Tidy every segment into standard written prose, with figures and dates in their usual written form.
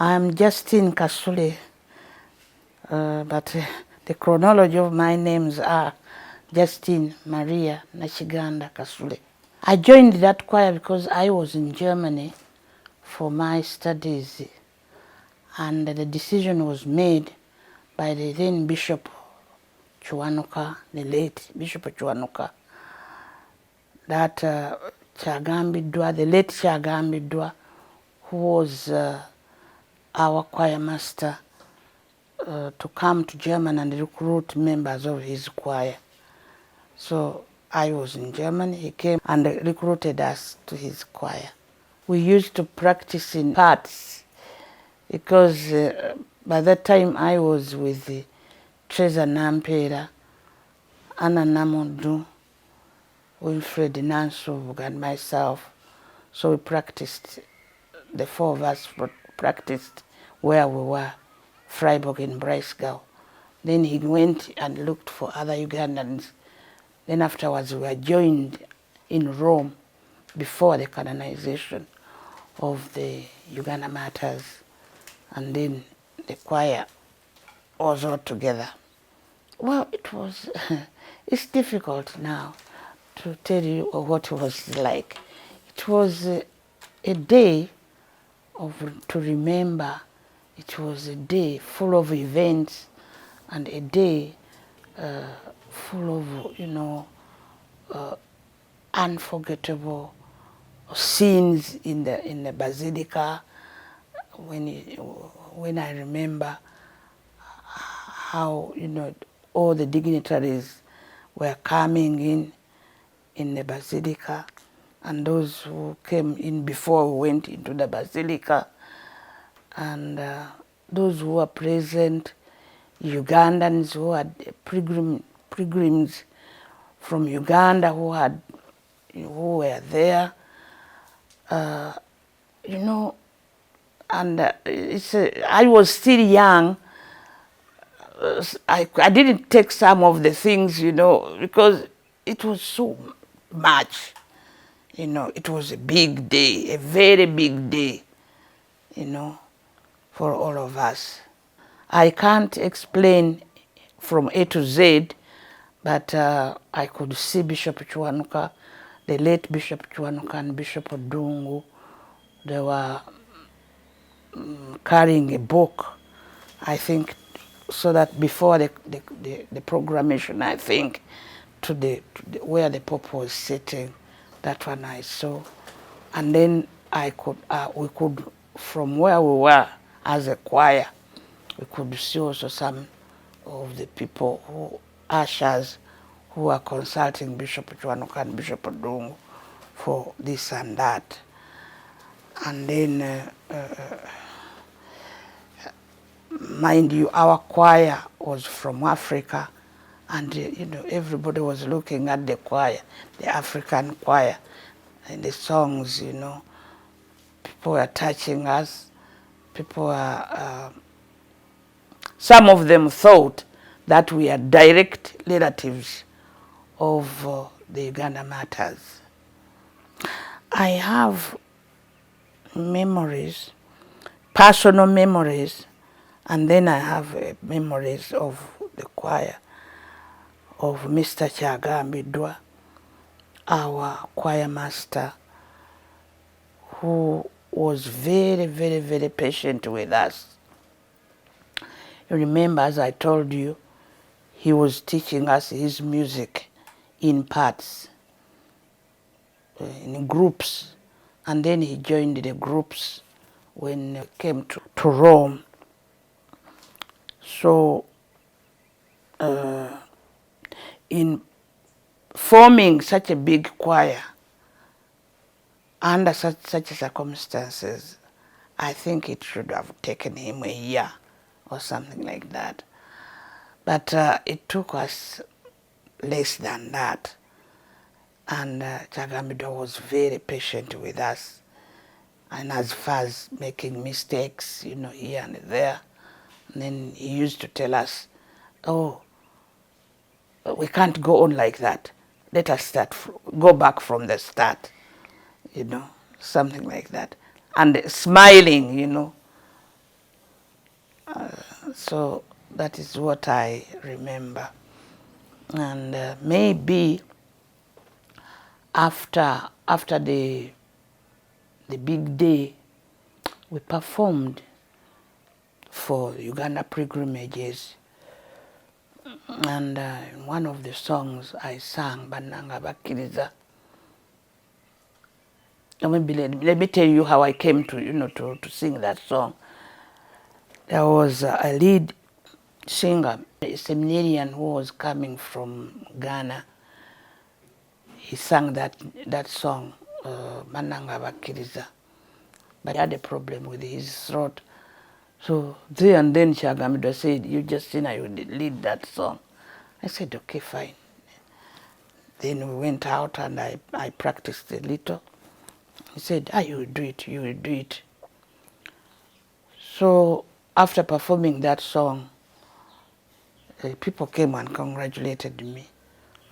I'm Justine Kasule, but the chronology of my names are Justine Maria Nakiganda Kasule. I joined that choir because I was in Germany for my studies, and the decision was made by the then Bishop Kiwanuka, the late Bishop Kiwanuka, that the late Kyagambiddwa, who was our choir master, to come to Germany and recruit members of his choir. So I was in Germany, he came and recruited us to his choir. We used to practice in parts because by that time I was with Treza Nampera, Anna Namodu, Wilfred Nansov and myself. So we practiced, the four of us practiced where we were, Freiburg and Breisgau. Then he went and looked for other Ugandans. Then afterwards we were joined in Rome before the canonization of the Uganda Martyrs. And then the choir was all together. Well, it was, it's difficult now to tell you what it was like. It was a day to remember. It was a day full of events and a day full of, unforgettable scenes in the basilica. When I remember how all the dignitaries were coming in the basilica, and those who came in before we went into the basilica, and those who were present, Ugandans who had pilgrims from Uganda who were there, and I was still young. I didn't take some of the things, because it was so much. It was a big day, a very big day, for all of us. I can't explain from A to Z, but I could see Bishop Kiwanuka, the late Bishop Kiwanuka and Bishop Odungu. They were carrying a book, I think, so that before the proclamation, I think, to where the Pope was sitting, that one I saw. And then we could, from where we were as a choir, we could see also some of the people ushers who were consulting Bishop Kiwanuka and Bishop Odungu for this and that. And then, mind you, our choir was from Africa, and everybody was looking at the choir, the African choir, and the songs. People were touching us. People were, some of them thought that we are direct relatives of the Uganda Martyrs. I have memories, personal memories, and then I have memories of the choir of Mr. Kyagambiddwa, our choir master, who was very, very, very patient with us. You remember, as I told you, he was teaching us his music in parts, in groups, and then he joined the groups when he came to Rome. So, in forming such a big choir, under such circumstances, I think it should have taken him a year or something like that. But it took us less than that. And Kyagambiddwa was very patient with us. And as far as making mistakes, here and there, and then he used to tell us, oh, we can't go on like that. Let us go back from the start, something like that. And smiling, So that is what I remember. And maybe after the big day, we performed for Uganda pilgrimages. And in one of the songs I sang, Bananga Bakiriza. Maybe let me tell you how I came to, to sing that song. There was a lead singer, a seminarian who was coming from Ghana. He sang that song, Bananga Bakiriza. But he had a problem with his throat. So there and then Shagamidwa said, you Justine, I would lead that song. I said, okay, fine. Then we went out and I practiced a little. He said, you will do it, you will do it. So after performing that song, people came and congratulated me.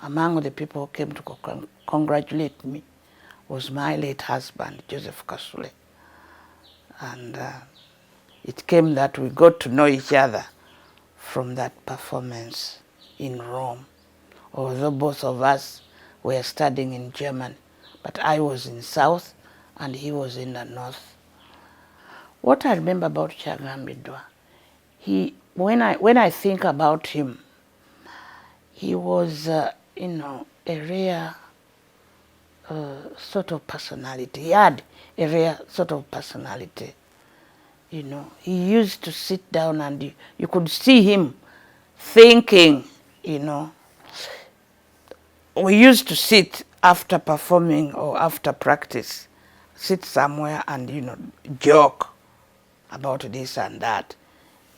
Among the people who came to congratulate me was my late husband, Joseph Kasule. And it came that we got to know each other from that performance in Rome. Although both of us were studying in Germany, but I was in South and he was in the North. What I remember about Chagambidwa, when I think about him, he was, a rare sort of personality. He had a rare sort of personality. He used to sit down and you could see him thinking, We used to sit after performing or after practice, sit somewhere and, joke about this and that.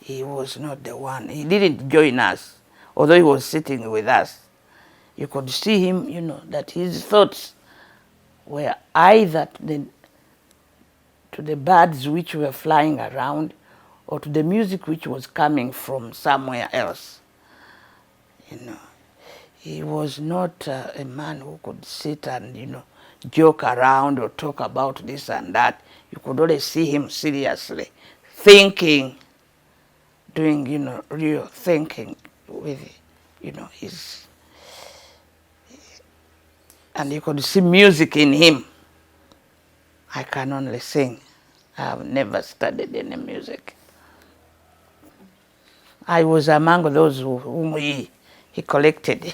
He was not the one. He didn't join us, although he was sitting with us. You could see him, that his thoughts were either to the birds which were flying around or to the music which was coming from somewhere else. He was not a man who could sit and, joke around or talk about this and that. You could always see him seriously, thinking, doing, real thinking with, his... And you could see music in him. I can only sing. I've never studied any music. I was among those whom he collected.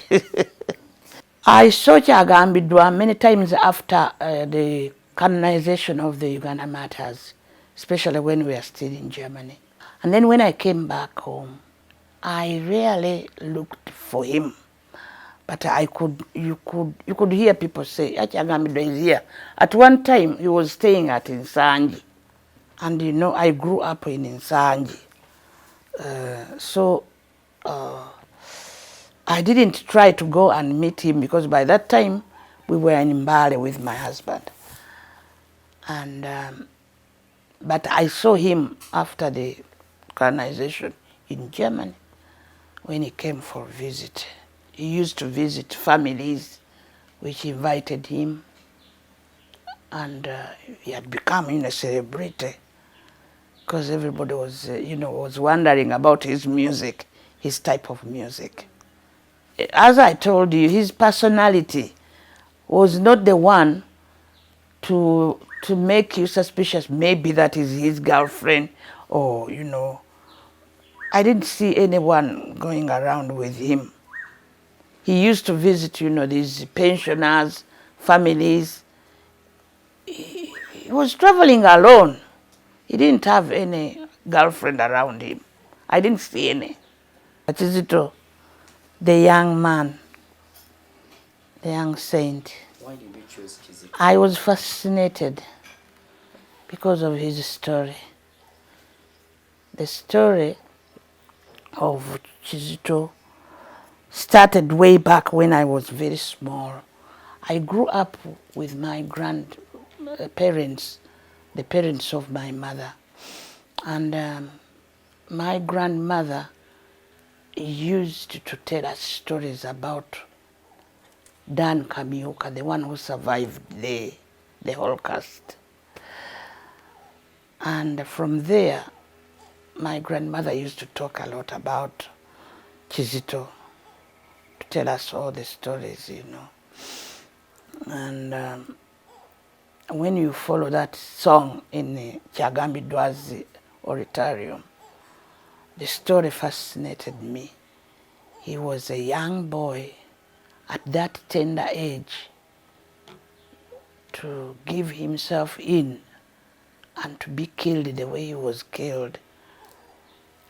I saw Chagambidwa many times after the canonization of the Uganda Martyrs, especially when we were still in Germany. And then when I came back home, I rarely looked for him. But you could hear people say, Chagambidwa is here. At one time, he was staying at Nsanji. And I grew up in Nsanji. So I didn't try to go and meet him because by that time we were in Mbale with my husband. And but I saw him after the colonization in Germany when he came for a visit. He used to visit families which invited him, and he had become a celebrity because everybody was, was wondering about his music, his type of music. As I told you, his personality was not the one to make you suspicious, maybe that is his girlfriend or, I didn't see anyone going around with him. He used to visit, these pensioners, families. He was traveling alone. He didn't have any girlfriend around him. I didn't see any. Kizito, the young man, the young saint. Why did you choose Kizito? I was fascinated because of his story. The story of Kizito started way back when I was very small. I grew up with my grandparents, the parents of my mother. And my grandmother used to tell us stories about Dan Kamiuka, the one who survived the Holocaust. And from there, my grandmother used to talk a lot about Kizito, to tell us all the stories, you know. And when you follow that song in Kyagambidwa's Oratorium, the story fascinated me. He was a young boy at that tender age to give himself in and to be killed the way he was killed,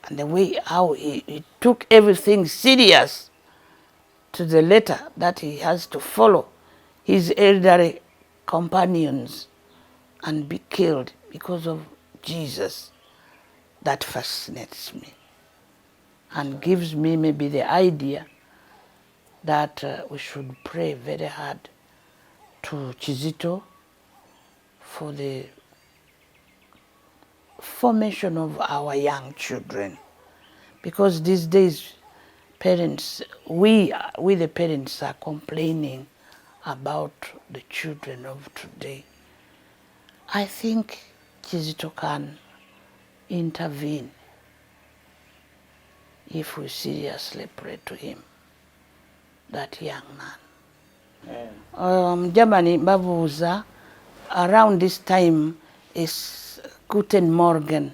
and the way how he took everything serious to the letter that he has to follow his elderly companions and be killed because of Jesus. That fascinates me and gives me maybe the idea that we should pray very hard to Kizito for the formation of our young children, because these days parents, we the parents are complaining about the children of today. I think Kizito can intervene if we seriously pray to him, that young man. Germany babuuza, around this time is Guten Morgen.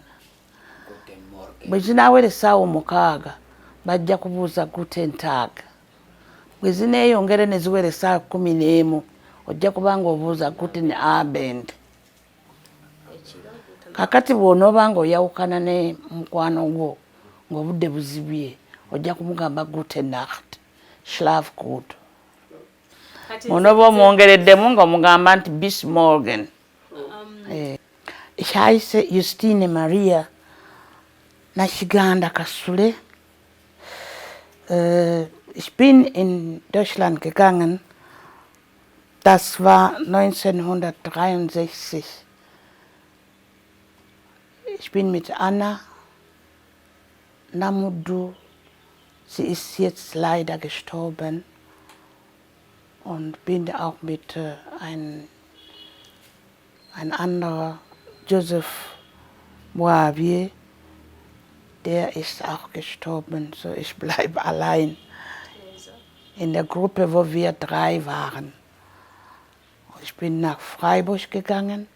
Bwe zinaawera essaawa 6 bajja kubuuza Guten Tag. Bwe zineeyongera ne ziwera essaawa 11 ojja kubanga obuuza Guten Abend. Kakati bw'onooba ng'oyawukana ne mukwano gwo ng'obudde buzibye ojja kumugamba Guten Nacht, Schlaf gut. Bw'onooba omwongereddemu ng'omugamba nti Bis Morgen. Ich heiße Justine Nakiganda Kasule. Ich bin in Deutschland gegangen. Das war 1963. Ich bin mit Anna Namudu, sie ist jetzt leider gestorben, und bin auch mit ein anderer, Joseph Moavier, der ist auch gestorben, so ich bleibe allein in der Gruppe, wo wir 3 waren. Ich bin nach Freiburg gegangen,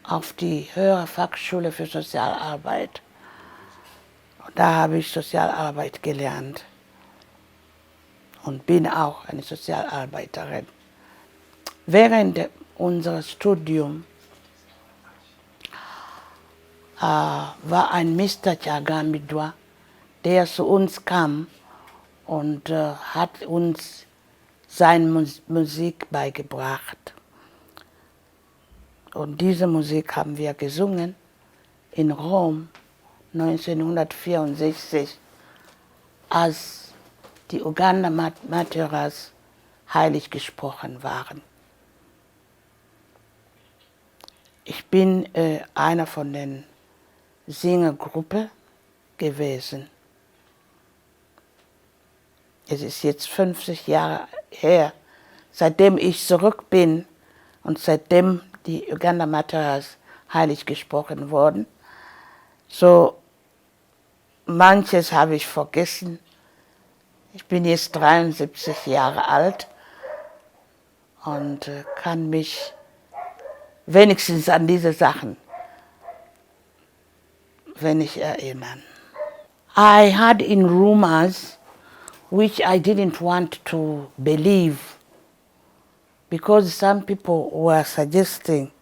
auf die Höhere Fachschule für Sozialarbeit. Da habe ich Sozialarbeit gelernt und bin auch eine Sozialarbeiterin. Während unseres Studiums war ein Mr. Kyagambidwa, der zu uns kam und hat uns seine Musik beigebracht. Und diese Musik haben wir gesungen in Rom 1964, als die Uganda-Märtyrer heilig gesprochen waren. Ich bin einer von den Singergruppe gewesen. Es ist jetzt 50 Jahre her, seitdem ich zurück bin und seitdem die Uganda-Märtyrer heilig gesprochen wurden. So manches habe ich vergessen. Ich bin jetzt 73 Jahre alt und kann mich wenigstens an diese Sachen erinnern. I had in rumors which I didn't want to believe, because some people were suggesting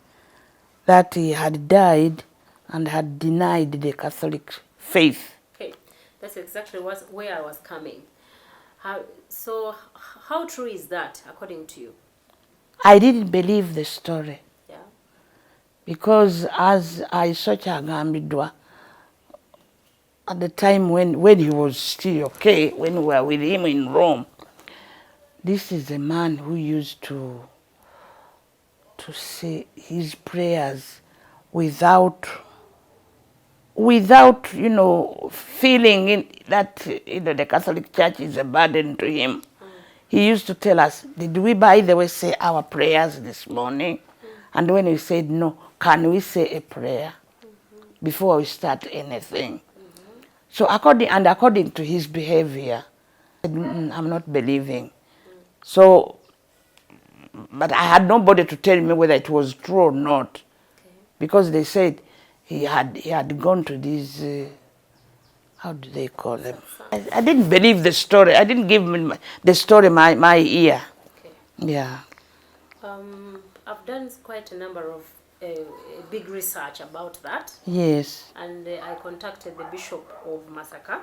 that he had died and had denied the Catholic faith. Okay, that's exactly where I was coming. How true is that, according to you? I didn't believe the story. Yeah. Because as I saw Kyagambidwa, at the time when he was still okay, when we were with him in Rome, this is a man who used to say his prayers without feeling that the Catholic Church is a burden to him. He used to tell us, did we by the way say our prayers this morning? And when we said no, can we say a prayer? before we start anything. So according to his behavior, I'm not believing. So, but I had nobody to tell me whether it was true or not, because they said he had gone to these, how do they call them? I didn't believe the story. I didn't give the story my ear. Okay. Yeah. I've done quite a number of big research about that. Yes. And I contacted the Bishop of Masaka.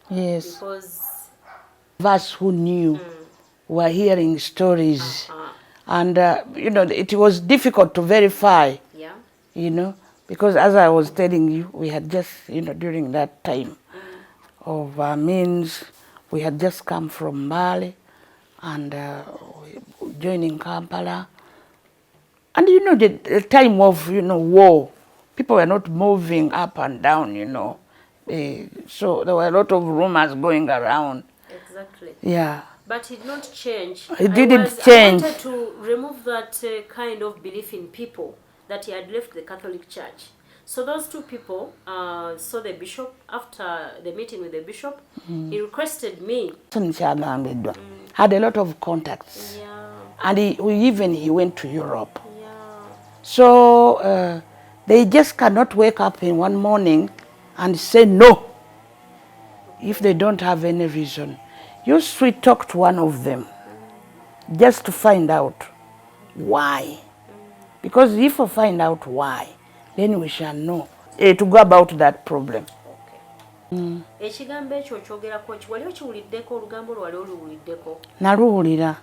Yes. Because of us who knew were hearing stories. And, it was difficult to verify, yeah. Because as I was telling you, we had just, during that time of means, we had just come from Mali and joining Kampala. And, the time of, war, people were not moving up and down, so there were a lot of rumors going around. Exactly. Yeah. But it did not change. It didn't change. I wanted to remove that kind of belief in people that he had left the Catholic Church. So those two people saw the bishop after the meeting with the bishop. He requested me. Had a lot of contacts. Yeah. And he went to Europe. Yeah. So they just cannot wake up in one morning and say no if they don't have any reason. You sweet talk to one of them just to find out why. Because if we find out why, then we shall know to go about that problem. Ekigambo ekyo okyogerako wali okiwuliddeko olugambo lwali oluwuliddeko? Naluwulira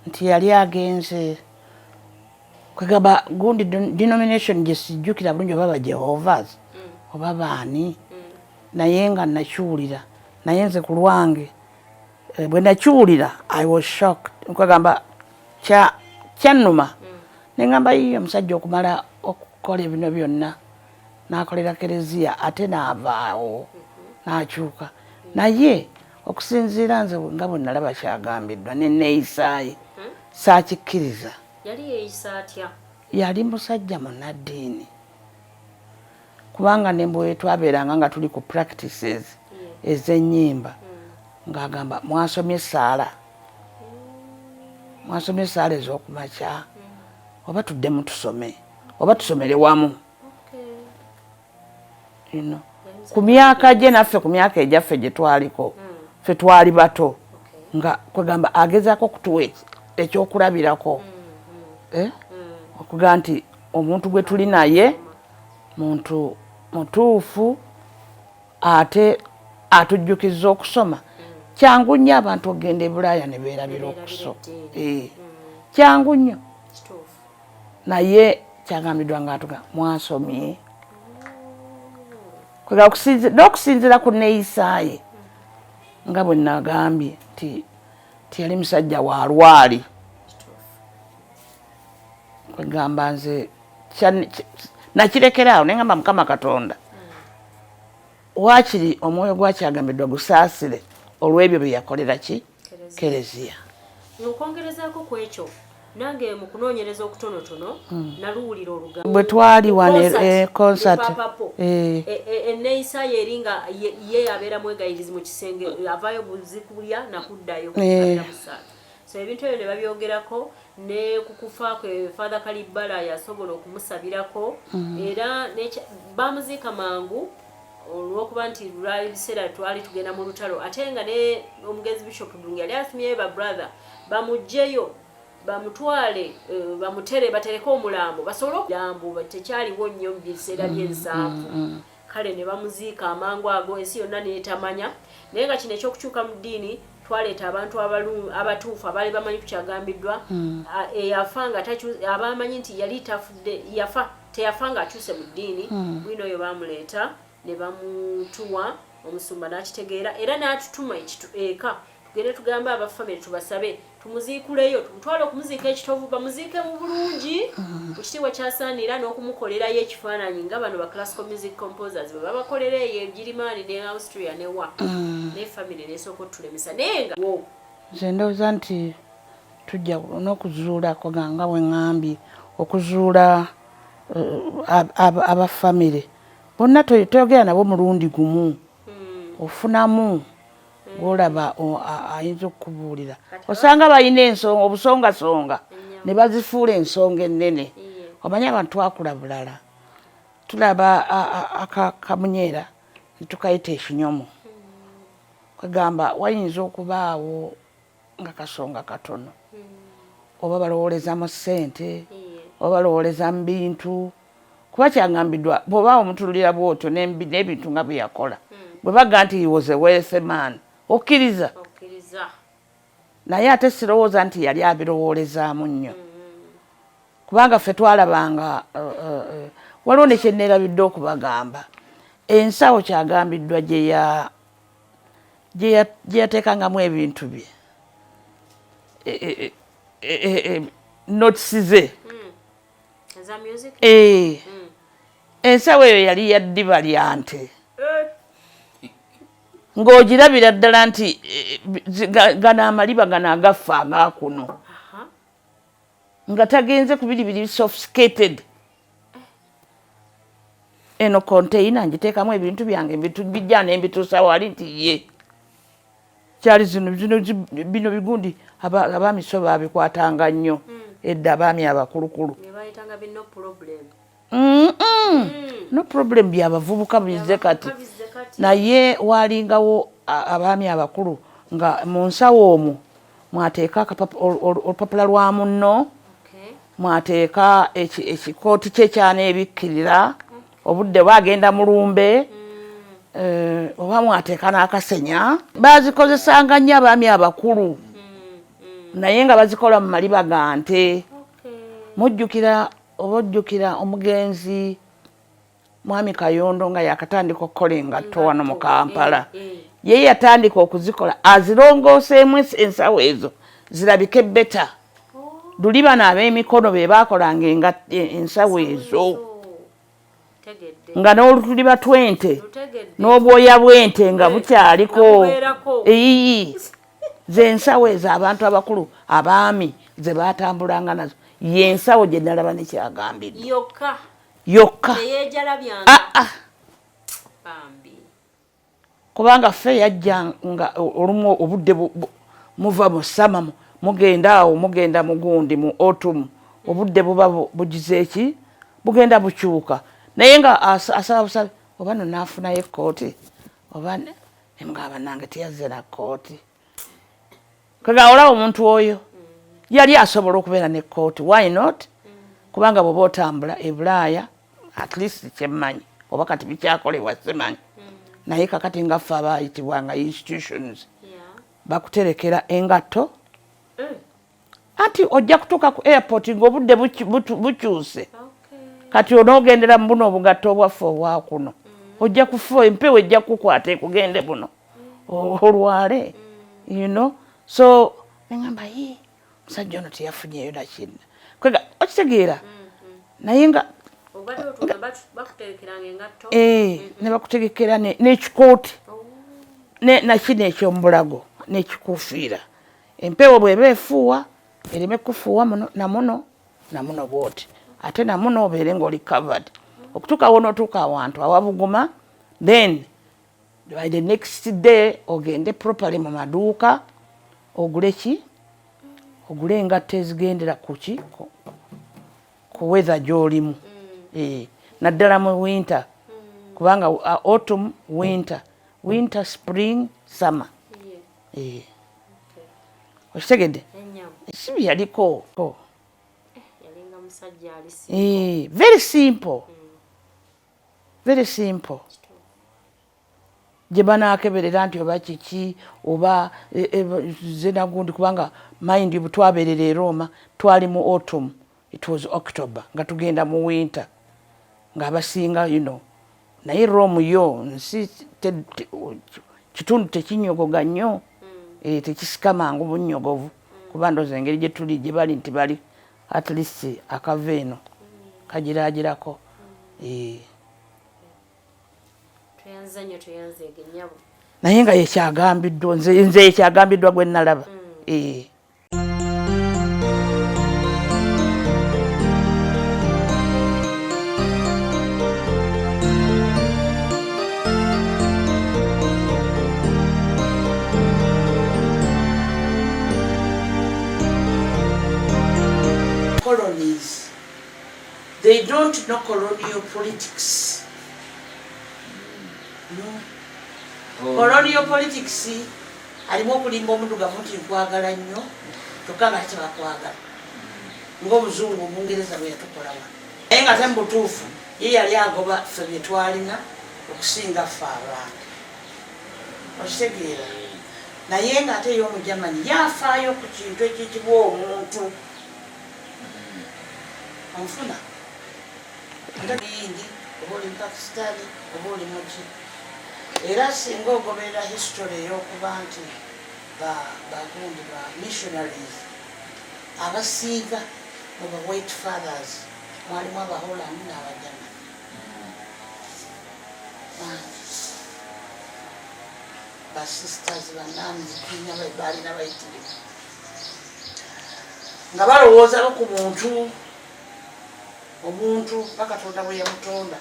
nti yali agenze kwegamba gundi denomination gye sijjukira bulungi oba Jehovah's oba baani, naye nga nakiwulira, naye nze ku lwange bwe nakiwulira I was shocked. Nkwegamba kyannuma ne ngamba yiyo omusajja okumala okukola ebino byonna n'akolera Kereziya ate n'avaawo n'akyuka, naye okusinziira nze nga bwe nalaba kyagambiddwa ne neeyisaaye saakikkiriza. Yali yeeyisa atya? Yali musajja munnaddiini, kubanga ne bwe twabeeranga nga tuli ku practices ez'ennyimba ng'agamba mwasomye essaala, mwasomye essaala ez'okumakya, oba tuddemu tusome, oba tusomere wamu. Ku myaka gye naffe ku myaka egyaffe gye twaliko, ffe twali bato, nga kwegamba agezaako okutuwa ekyokulabirako, okuga nti omuntu gwe tuli naye muntu mutuufu ate atujjukiza okusoma. Kyangu nnyo abantu okugenda e Bulaaya ne beerabira okusoma. Kyangu nnyo. Naye kyagambiddwa nga atuga mwasomye. N'okusinziira ku neeyisaaye nga bwe nagambye nti yali musajja wa lwali. Kwegamba nze nakirekeraawo naye ngamba Mukama Katonda waakiri omwoyo gwakyagambiddwa gusaasire olw'ebyo bye yakolera ki Kereziya. Okwongerezaako ku ekyo nange mu kunoonyereza okutonotono naluwulira olugambo bwe twali wane concert enneeyisaayo eri nga ye yabeera mwegayirizi mu kisenge, avaayo buzikulya nakuddayo kukalira musaala. So ebintu ebyo ne babyogerako, ne kukufa kwe Father Kalibala yasobola okumusabirako, era bamuziika mangu olw'okuba nti lwali biseera twali tugenda mu lutalo, ate nga ne omugenzi Bishop Dungi yali asumyeyo ba brother bamugjeyo bamutwale bamutere batereke omulambo basobole okulambo tekyaliwo nnyo mu biseera by'ensanvu. Kale ne bamuziika amangu ago, ensi yonna neetamanya. Naye nga kino ekyokukyuka mu ddiini twaleeta abantu abatuufu abaali bamanyi kukyagambiddwa, eyafa nga abamanyi nti yali tafudde, teyafa nga akyuse mu ddiini, bwino oyo bamuleeta ne bamutuwa, omusumba n'akitegeera era n'atutuma eka tugende tugambe abafamily tubasabe tumuziikuleyo, tumutwale okumuziika ekitovu, bamuziike mu bulungi ku kitiibwa kyasaanira, n'okumukolerayo ekifaananyi nga bano ba classical music composers bwe babakolera eyo Girimaani ne Austria ne wa ne family n'esooka otulemesa. Naye nga nze ndowooza nti tujja n'okuzuulako nga bwe ŋŋambye okuzuula abafamily bonna toyogera nabo mulundi gumu ofunamu olaba ayinza okukubuulira osanga balina ensonga obusongasonga ne bazifuula ensonga ennene omanyi abantu twakula bulala tulaba akamunyeera netukayita ekinyomo kwegamba wayinza okubaawo nga kasonga katono oba balowooleza mu ssente oba balowooleza mu bintu kuba kyaŋŋambiddwa bw'oba omutulira bw'otyo n'ebintu nga bwe yakola bwe baga nti he was a wealthy man okkiriza naye ate sirowooza nti yali abirowoolezaamu nnyo kubanga ffe twalabanga waliwo ne kyenneerabidde okubagamba ensawo kyagambiddwa gye yateekangamu ebintu bye notisi ze ensawo eyo yali yaddiba lya nte ng'ogirabira ddala nti gano amaliba gano agaffe agaakuno nga tagenze ku biri sophisticated eno container ngiteekamu ebintu byange bijja nembituusa wali nti ye kyali bino bigundi abaamiso baabikwatanga nnyo edda abaami abakulukulu no problem byabavubuka bizze kati naye walingawo abaami abakulu nga mu nsawo omwo mwateeka olupapula lwa munno mwateeka ekikooti kye kyaneebikkirira obudde bwagenda mulumbe oba mwateeka n'akasenya bazikozesanga nnyo abaami abakulu naye nga bazikola mu maliba ga nte mujjukira oba ojjukira omugenzi mwami Kayondo nga yakatandika okukola engatto wano mu Kampala ye yatandika okuzikola azirongooseemu ensawo ezo zirabike beta luli bano ab'emikono be baakolanga ensawo ezo nga n'olutuli batwente n'obwoya bw'ente nga bukyaliko z'ensawo ezo abantu abakulu abaami ze baatambulanga nazo yensawo gye nalaba nekyagambiddwa yokka kubanga ffe yajja nga olumu obudde muva mu sama mugenda awo mugenda mugundi mu autumn obudde buba bugize eki bugenda bukyuka naye nga asaba busabe oba no naafunayo ekkooti oba nemugamba nange teyazze na kkooti kaga olaba omuntu oyo yali asobola okubeera n'ekkooti why not kubanga bw'oba otambula e Bulaaya at least kyemmanyi oba kati bikyakolebwa simanyi naye kakati nga ffe abayitibwanga institutions bakuterekera engatto anti ojja kutuuka ku airport ng'obudde bukyuse kati onoogendera mu buno obugatto obwaffe obwa kuno ojja kufa empewo ejja kukwata ekugende buno olwale you know so neŋŋamba omusajja ono teyafunyeeyo nakinna kwega okitegeera naye nga ne bakutegekera n'ekikooti nakino ekyomubulago n'ekikuufiira empewo bw'eba efuuwa ereme kufuuwa namuno bwoti ate namuno obeere ng'oli covered okutuuka wonootuuka awantu awabuguma then by the next day ogende properly mu maduuka ogule ki ogule engatto ezigendera kuki ku weather gy'olimu naddala mu winter kubanga autumn winter spring summer okitegedde esibi yaliko very simple gye banaakeberera nti oba kiki oba zenagundi kubanga mind bwe twabeerera e Roma twali mu autumn it was October nga tugenda mu winter ng'abasinga naye Rome yo nsi kitundu tekinyogoga nnyo tekisika mangu bunnyogovu kuba ndooza engeri gye tuli gye bali nti bali at least akava eno kagiraagirako naye nga yekyagambiddwa nze ekyagambiddwa gwe nalaba They don't know colonial politics. No. Colonial politics, alimu okulimba omudugavu nti nkwagala nnyo kyokka nga tebakwagala ng'omuzungu Omungereza bwe yatukola wano. Naye nga te mu butuufu ye yali agoba ffe bye twalina okusinga ffe abantu. Okitegeera? Naye ng'ate ey'Omujamani yafaayo ku kintu ekiyitibwa omuntu. Onfuna? Ate yindi oba oli Pakistani oba oli muki. Era singa ogoberera history ey'okuba nti bagundi ba missionaries abasinga mu ba white fathers mwalimu Abaholandi n'Abajamani. Basisters bannanzi tulina balina bayitirivu nga balowooza ku muntu omuntu Katonda bwe yamutonda.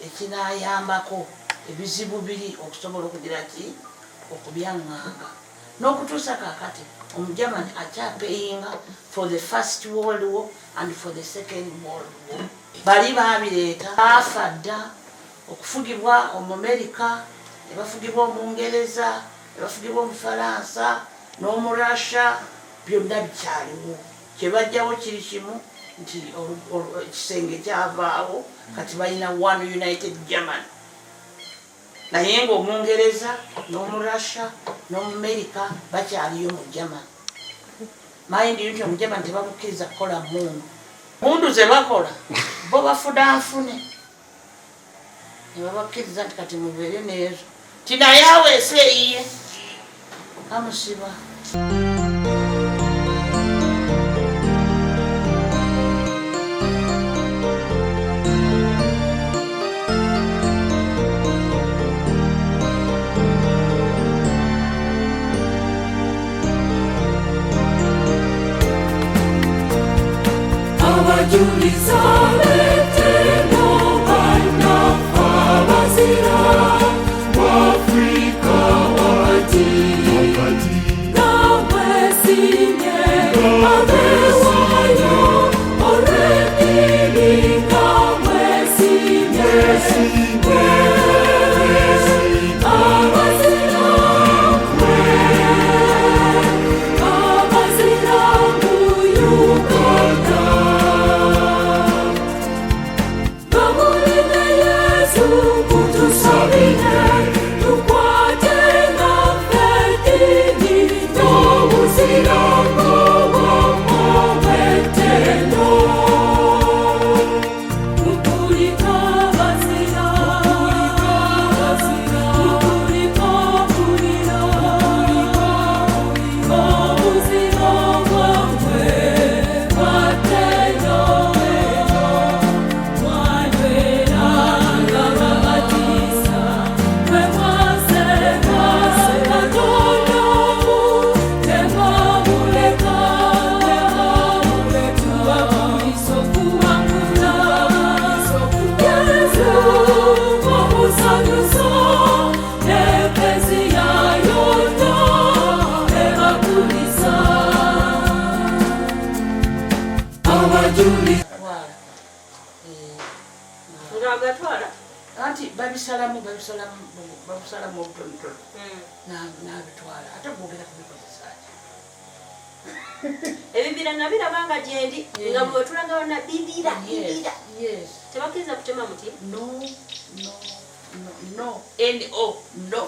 Ekinayambako ebizibu biri okusobola okugira ki okubyaŋŋanga n'okutuusa kaakati Omujamani akyapeyinga for the First World War and for the Second World War. Bali babireeta baafa dda okufugibwa Omumerika, ne bafugibwa Omungereza, ne bafugibwa Omufalansa n'Omurasha, byonna bikyaliwo. Kye bajjawo kiri kimu nti ekisenge kyavaawo kati balina one United Germany. Naye ng'Omungereza n'Omurasha n'Omumerika bakyaliyo mu Germany. Mind you nti Omujamani tebamukkiriza kukola mmundu. Mmundu ze bakola bo bafudanfune ne babakkiriza nti kati mubeere n'ezo ti naye aweese eyiye kamusiba. Anti babisalamu obutonotono n'abitwala ate bwogera kubikozesaki ebibira nabirabanga gyendi nga bwe tulaga wana bibira tebakkiriza kutema muti no no no no